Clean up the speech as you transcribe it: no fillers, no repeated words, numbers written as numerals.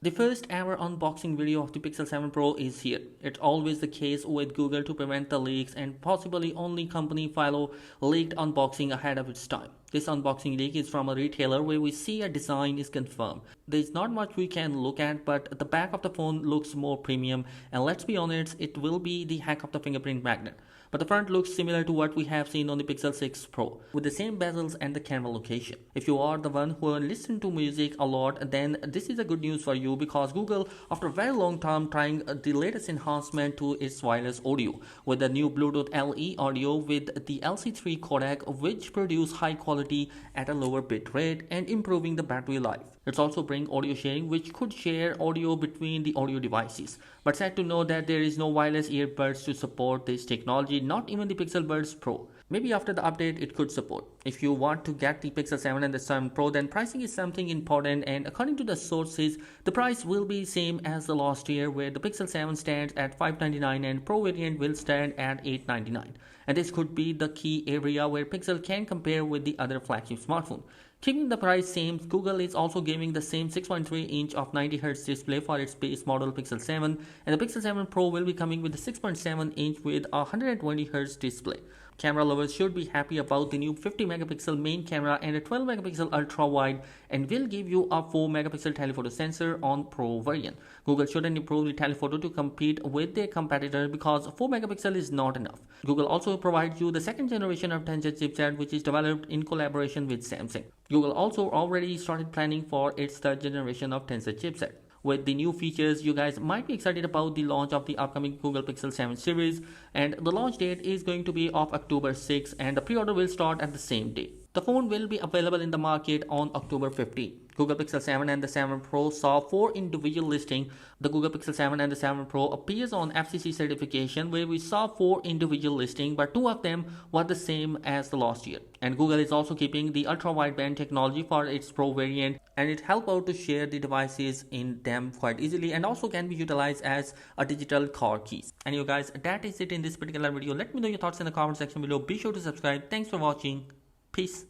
The first ever unboxing video of the Pixel 7 Pro is here. It's always the case with Google to prevent the leaks, and possibly only company follow leaked unboxing ahead of its time. This unboxing leak is from a retailer where we see a design is confirmed. There's not much we can look at, but the back of the phone looks more premium, and let's be honest, it will be the heck of the fingerprint magnet. But the front looks similar to what we have seen on the Pixel 6 Pro, with the same bezels and the camera location. If you are the one who listens to music a lot, then this is a good news for you, because Google, after a very long time, trying the latest enhancement to its wireless audio with the new Bluetooth LE audio with the LC3 codec, which produce high quality at a lower bit rate and improving the battery life. It's also bring audio sharing, which could share audio between the audio devices. But sad to know that there is no wireless earbuds to support this technology, not even the Pixel Buds Pro. Maybe after the update it could support. If you want to get the Pixel 7 and the 7 Pro, then pricing is something important, and according to the sources, the price will be same as the last year, where the Pixel 7 stands at $599 and Pro variant will stand at $899. And this could be the key area where Pixel can compare with the other flagship smartphone. Keeping the price same, Google is also giving the same 6.3-inch of 90Hz display for its base model Pixel 7, and the Pixel 7 Pro will be coming with the 6.7-inch with a 120Hz display. Camera lovers should be happy about the new 50-megapixel main camera and a 12-megapixel ultra-wide, and will give you a 4-megapixel telephoto sensor on Pro variant. Google shouldn't improve the telephoto to compete with their competitor, because 4-megapixel is not enough. Google also provides you the second generation of TANSAFTECH chipset, which is developed in collaboration with Samsung. Google also already started planning for its third generation of TANSAFTECH chipset. With the new features, you guys might be excited about the launch of the upcoming Google Pixel 7 series, and the launch date is going to be of October 6, and the pre-order will start at the same day. The phone will be available in the market on October 15. Google Pixel 7 and the 7 Pro saw 4 individual listings. The Google Pixel 7 and the 7 Pro appears on FCC certification, where we saw 4 individual listings, but 2 of them were the same as the last year. And Google is also keeping the ultra-wideband technology for its Pro variant, and it helps out to share the devices in them quite easily, and also can be utilized as a digital car keys. And you guys, that is it in this particular video. Let me know your thoughts in the comment section below. Be sure to subscribe. Thanks for watching. Peace.